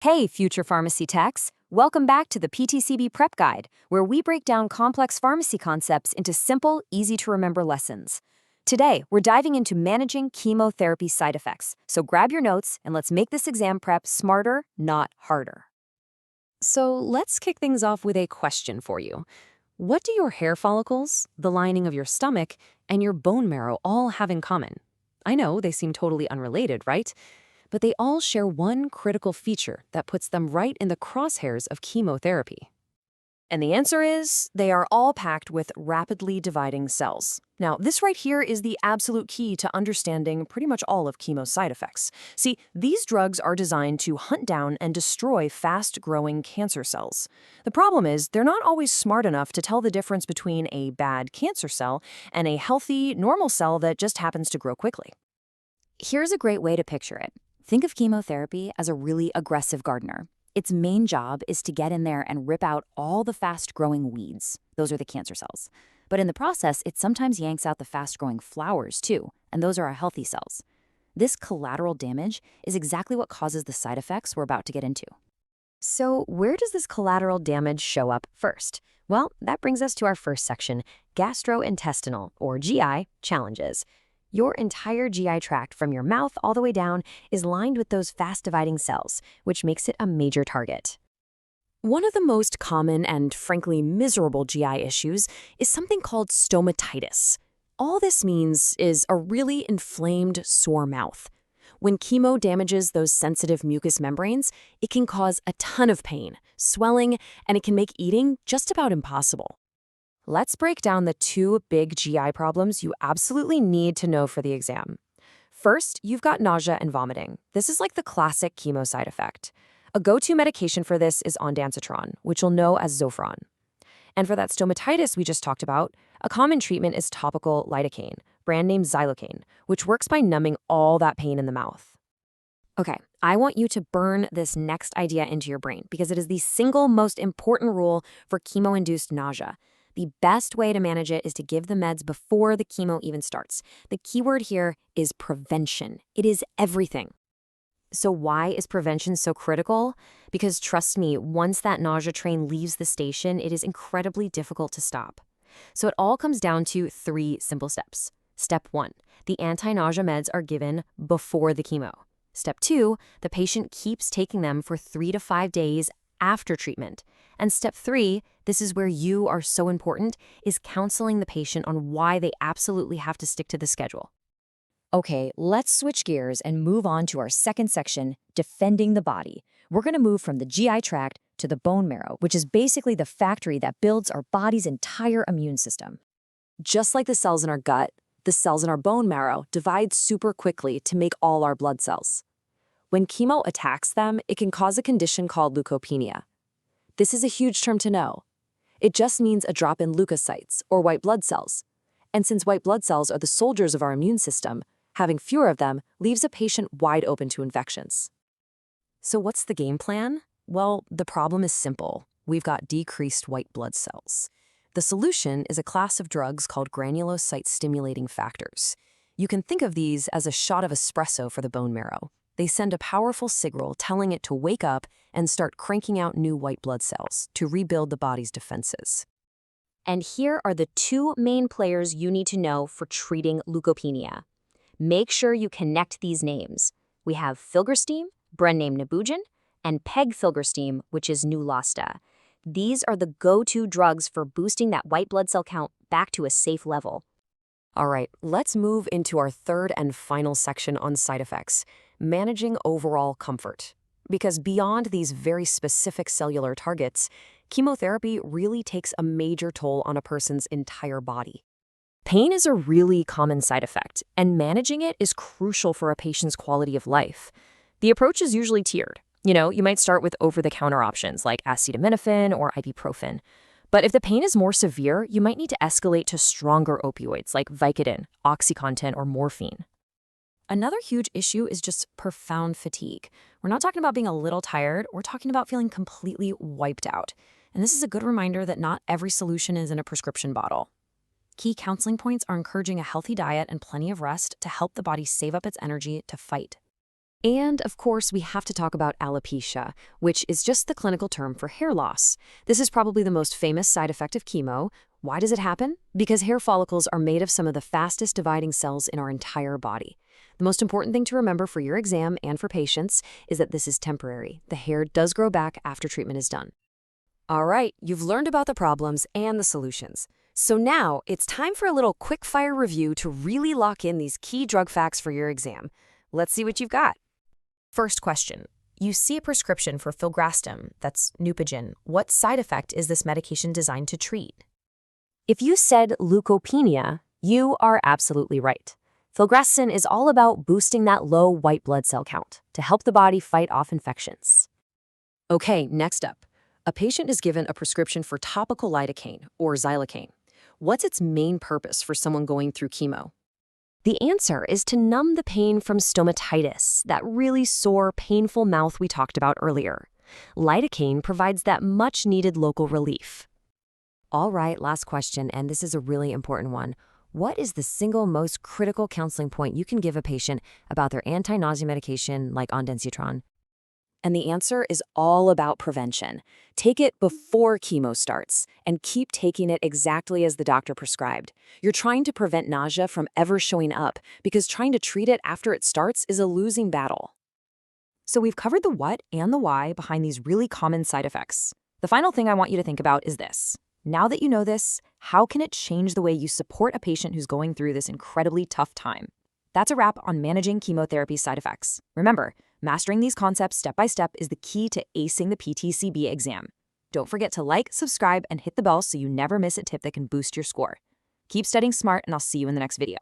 Hey, future pharmacy techs! Welcome back to the PTCB Prep Guide, where we break down complex pharmacy concepts into simple, easy-to-remember lessons. Today, we're diving into managing chemotherapy side effects, so grab your notes and let's make this exam prep smarter, not harder. So let's kick things off with a question for you. What do your hair follicles, the lining of your stomach, and your bone marrow all have in common? I know they seem totally unrelated, right? But they all share one critical feature that puts them right in the crosshairs of chemotherapy. And the answer is, they are all packed with rapidly dividing cells. Now, this right here is the absolute key to understanding pretty much all of chemo side effects. See, these drugs are designed to hunt down and destroy fast-growing cancer cells. The problem is, they're not always smart enough to tell the difference between a bad cancer cell and a healthy, normal cell that just happens to grow quickly. Here's a great way to picture it. Think of chemotherapy as a really aggressive gardener. Its main job is to get in there and rip out all the fast-growing weeds. Those are the cancer cells. But in the process, it sometimes yanks out the fast-growing flowers too, and those are our healthy cells. This collateral damage is exactly what causes the side effects we're about to get into. So where does this collateral damage show up first? Well, that brings us to our first section, gastrointestinal, or GI, challenges. Your entire GI tract from your mouth all the way down is lined with those fast-dividing cells, which makes it a major target. One of the most common and frankly miserable GI issues is something called stomatitis. All this means is a really inflamed, sore mouth. When chemo damages those sensitive mucous membranes, it can cause a ton of pain, swelling, and it can make eating just about impossible. Let's break down the two big GI problems you absolutely need to know for the exam. First, you've got nausea and vomiting. This is like the classic chemo side effect. A go-to medication for this is ondansetron, which you'll know as Zofran. And for that stomatitis we just talked about, a common treatment is topical lidocaine, brand name Xylocaine, which works by numbing all that pain in the mouth. Okay, I want you to burn this next idea into your brain because it is the single most important rule for chemo-induced nausea. The best way to manage it is to give the meds before the chemo even starts. The key word here is prevention. It is everything. So why is prevention so critical? Because trust me, once that nausea train leaves the station, it is incredibly difficult to stop. So it all comes down to 3 simple steps. Step 1, the anti-nausea meds are given before the chemo. Step 2, the patient keeps taking them for 3 to 5 days after treatment. And step 3, this is where you are so important, is counseling the patient on why they absolutely have to stick to the schedule. Okay, let's switch gears and move on to our second section, defending the body. We're going to move from the GI tract to the bone marrow, which is basically the factory that builds our body's entire immune system. Just like the cells in our gut, the cells in our bone marrow divide super quickly to make all our blood cells. When chemo attacks them, it can cause a condition called leukopenia. This is a huge term to know. It just means a drop in leukocytes, or white blood cells. And since white blood cells are the soldiers of our immune system, having fewer of them leaves a patient wide open to infections. So what's the game plan? Well, the problem is simple. We've got decreased white blood cells. The solution is a class of drugs called granulocyte-stimulating factors. You can think of these as a shot of espresso for the bone marrow. They send a powerful signal telling it to wake up and start cranking out new white blood cells to rebuild the body's defenses. And here are the 2 main players you need to know for treating leukopenia. Make sure you connect these names. We have filgrastim, brand name Nebugen, and pegfilgrastim, which is Neulasta. These are the go-to drugs for boosting that white blood cell count back to a safe level. All right, let's move into our third and final section on side effects, managing overall comfort. Because beyond these very specific cellular targets, chemotherapy really takes a major toll on a person's entire body. Pain is a really common side effect, and managing it is crucial for a patient's quality of life. The approach is usually tiered. You might start with over-the-counter options like acetaminophen or ibuprofen. But if the pain is more severe, you might need to escalate to stronger opioids like Vicodin, OxyContin, or morphine. Another huge issue is just profound fatigue. We're not talking about being a little tired, we're talking about feeling completely wiped out. And this is a good reminder that not every solution is in a prescription bottle. Key counseling points are encouraging a healthy diet and plenty of rest to help the body save up its energy to fight. And, of course, we have to talk about alopecia, which is just the clinical term for hair loss. This is probably the most famous side effect of chemo. Why does it happen? Because hair follicles are made of some of the fastest dividing cells in our entire body. The most important thing to remember for your exam and for patients is that this is temporary. The hair does grow back after treatment is done. All right, you've learned about the problems and the solutions. So now it's time for a little quick-fire review to really lock in these key drug facts for your exam. Let's see what you've got. First question. You see a prescription for filgrastim, that's Neupogen. What side effect is this medication designed to treat? If you said leukopenia, you are absolutely right. Filgrastim is all about boosting that low white blood cell count to help the body fight off infections. Okay, next up. A patient is given a prescription for topical lidocaine or xylocaine. What's its main purpose for someone going through chemo? The answer is to numb the pain from stomatitis, that really sore, painful mouth we talked about earlier. Lidocaine provides that much-needed local relief. All right, last question, and this is a really important one. What is the single most critical counseling point you can give a patient about their anti-nausea medication like ondansetron? And the answer is all about prevention. Take it before chemo starts and keep taking it exactly as the doctor prescribed. You're trying to prevent nausea from ever showing up because trying to treat it after it starts is a losing battle. So we've covered the what and the why behind these really common side effects. The final thing I want you to think about is this. Now that you know this, how can it change the way you support a patient who's going through this incredibly tough time? That's a wrap on managing chemotherapy side effects. Remember, mastering these concepts step by step is the key to acing the PTCB exam. Don't forget to like, subscribe, and hit the bell so you never miss a tip that can boost your score. Keep studying smart, and I'll see you in the next video.